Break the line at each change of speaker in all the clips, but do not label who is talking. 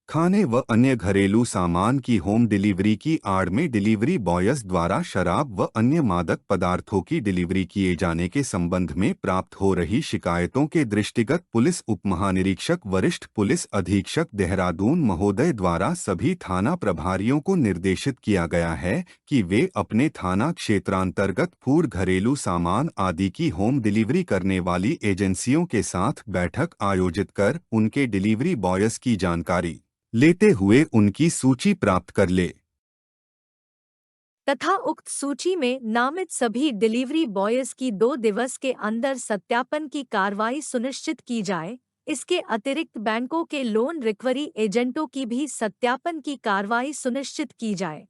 खाने व अन्य घरेलू सामान की होम डिलीवरी की आड़ में डिलीवरी बॉयज द्वारा शराब व अन्य मादक पदार्थों की डिलीवरी किए जाने के संबंध में प्राप्त हो रही शिकायतों के दृष्टिगत पुलिस उपमहानिरीक्षक वरिष्ठ पुलिस अधीक्षक देहरादून महोदय द्वारा सभी थाना प्रभारियों को निर्देशित किया गया है कि वे अपने थाना क्षेत्रांतर्गत पूर्व घरेलू सामान आदि की होम डिलीवरी करने वाली एजेंसियों के साथ बैठक आयोजित कर उनके डिलीवरी बॉयज की जानकारी लेते हुए उनकी सूची प्राप्त कर ले
तथा उक्त सूची में नामित सभी डिलीवरी बॉयज की 2 दिवस के अंदर सत्यापन की कार्रवाई सुनिश्चित की जाए। इसके अतिरिक्त बैंकों के लोन रिकवरी एजेंटों की भी सत्यापन की कार्रवाई सुनिश्चित की जाए।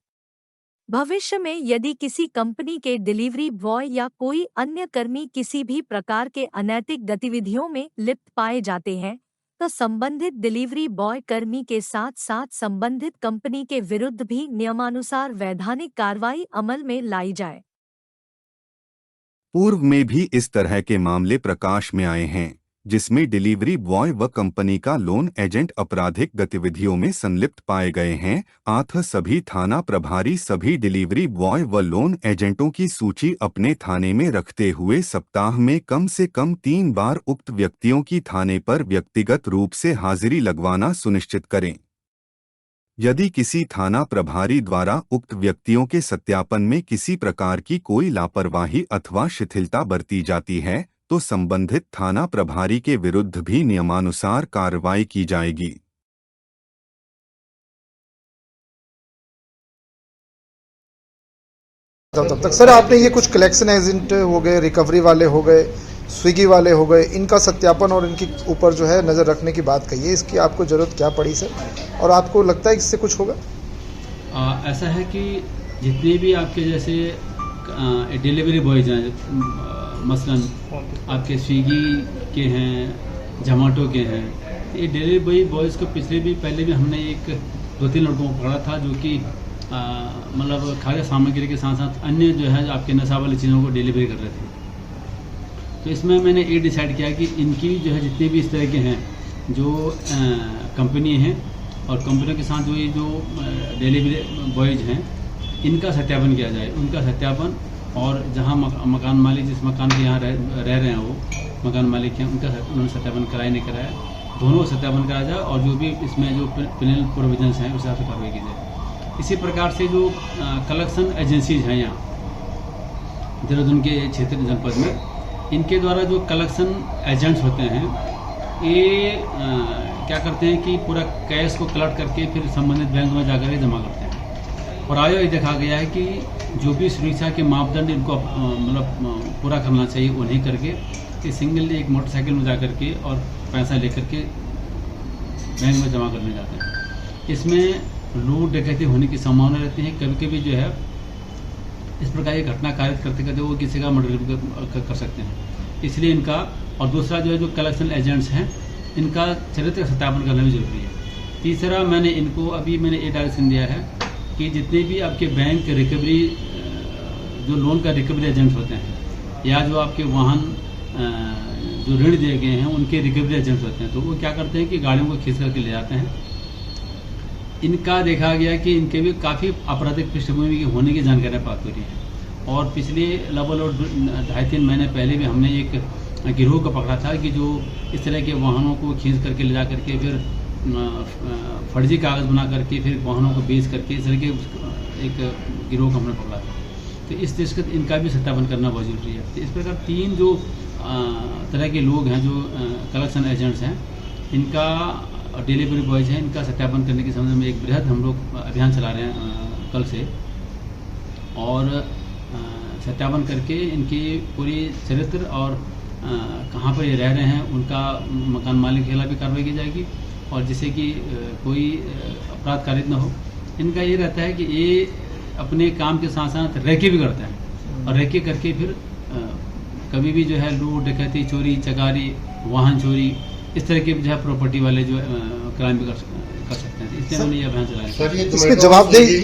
भविष्य में यदि किसी कंपनी के डिलीवरी बॉय या कोई अन्य कर्मी किसी भी प्रकार के अनैतिक गतिविधियों में लिप्त पाए जाते हैं तो संबंधित डिलीवरी बॉय कर्मी के साथ साथ संबंधित कंपनी के विरुद्ध भी नियमानुसार वैधानिक कार्रवाई अमल में लाई जाए।
पूर्व में भी इस तरह के मामले प्रकाश में आए हैं जिसमें डिलीवरी बॉय व कंपनी का लोन एजेंट आपराधिक गतिविधियों में संलिप्त पाए गए हैं। अतः सभी थाना प्रभारी सभी डिलीवरी बॉय व लोन एजेंटों की सूची अपने थाने में रखते हुए सप्ताह में कम से कम 3 बार उक्त व्यक्तियों की थाने पर व्यक्तिगत रूप से हाजिरी लगवाना सुनिश्चित करें। यदि किसी थाना प्रभारी द्वारा उक्त व्यक्तियों के सत्यापन में किसी प्रकार की कोई लापरवाही अथवा शिथिलता बरती जाती है तो संबंधित थाना प्रभारी के विरुद्ध भी नियमानुसार कार्रवाई की जाएगी।
तब तक सर आपने ये कुछ कलेक्शन एजेंट हो गए, रिकवरी वाले हो गए, स्विगी वाले हो गए, इनका सत्यापन और इनके ऊपर जो है नज़र रखने की बात कही है, इसकी आपको ज़रूरत क्या पड़ी सर, और आपको लगता है इससे कुछ होगा?
ऐसा है कि जितने भी आपके जैसे डिलीवरी बॉयज हैं, मसलन आपके स्विगी के हैं, जोमेटो के हैं, ये डिलीवरी बॉयज़ को पहले भी हमने 2-3 लड़कों को पकड़ा था जो कि मतलब खाद्य सामग्री के साथ साथ अन्य जो है आपके नशा वाली चीज़ों को डिलीवरी कर रहे थे। तो इसमें मैंने ये डिसाइड किया कि इनकी जो है जितने भी इस तरह के हैं जो कंपनी हैं और कंपनियों के साथ जो डिलीवरी बॉयज हैं इनका सत्यापन किया जाए। उनका सत्यापन और जहाँ मकान मालिक जिस मकान के यहाँ रह रहे हैं वो मकान मालिक हैं उनका उन्होंने सत्यापन कराया नहीं कराया, दोनों को सत्यापन कराया जाए और जो भी इसमें जो पेनल प्रोविजंस हैं उस हिसाब से कार्रवाई की जाए। इसी प्रकार से जो कलेक्शन एजेंसीज हैं यहाँ देहरादून के क्षेत्र जनपद में, इनके द्वारा जो कलेक्शन एजेंट्स होते हैं ये क्या करते हैं कि पूरा कैश को कलेक्ट करके फिर संबंधित बैंक में जाकर जमा करते हैं। और आगे ये देखा गया है कि जो भी सुरक्षा के मापदंड इनको मतलब पूरा करना चाहिए वो नहीं करके कि सिंगल एक मोटरसाइकिल में जा करके और पैसा लेकर के बैंक में जमा करने जाते हैं। इसमें लूट डकैती होने की संभावना रहती है। कभी कभी जो है इस प्रकार की घटना कारित करते करते वो किसी का मर्डर कर सकते हैं। इसलिए इनका और दूसरा जो है जो कलेक्शन एजेंट्स हैं इनका चरित्र सत्यापन करना भी जरूरी है। तीसरा मैंने ये डायरेक्शन दिया है कि जितने भी आपके बैंक रिकवरी जो लोन का रिकवरी एजेंट्स होते हैं या जो आपके वाहन जो ऋण दिए गए हैं उनके रिकवरी एजेंट्स होते हैं तो वो क्या करते हैं कि गाड़ियों को खींच करके ले जाते हैं। इनका देखा गया कि इनके भी काफ़ी आपराधिक पृष्ठभूमि होने की जानकारी प्राप्त हो रही है। और पिछले लगभग 2.5-3 महीने पहले भी हमने एक गिरोह को पकड़ा था कि जो इस तरह के वाहनों को खींच करके ले जा करके फिर फर्जी कागज़ बना करके फिर वाहनों को बेच करके इस तरह के एक गिरोह को हमने पकड़ा था। तो इस दृष्टिगत इनका भी सत्यापन करना बहुत जरूरी है। तो इस प्रकार 3 जो तरह के लोग हैं जो कलेक्शन एजेंट्स हैं इनका डिलीवरी बॉयज हैं इनका सत्यापन करने के संबंध में एक बृहद हम लोग अभियान चला रहे हैं कल से, और सत्यापन करके इनकी पूरी चरित्र और कहाँ पर ये रह रहे हैं उनका मकान मालिक के खिलाफ भी कार्रवाई की जाएगी और जिससे कि कोई अपराध कारित न हो। इनका ये रहता है कि ये अपने काम के साथ साथ रैकी भी करते हैं और रैकी करके फिर कभी भी जो है लूट डकैती चोरी चकारी वाहन चोरी इस तरह के जो है प्रॉपर्टी वाले जो क्राइम भी कर सकते हैं। इसलिए हमने ये अभियान चलाया।
इसमें जवाबदेही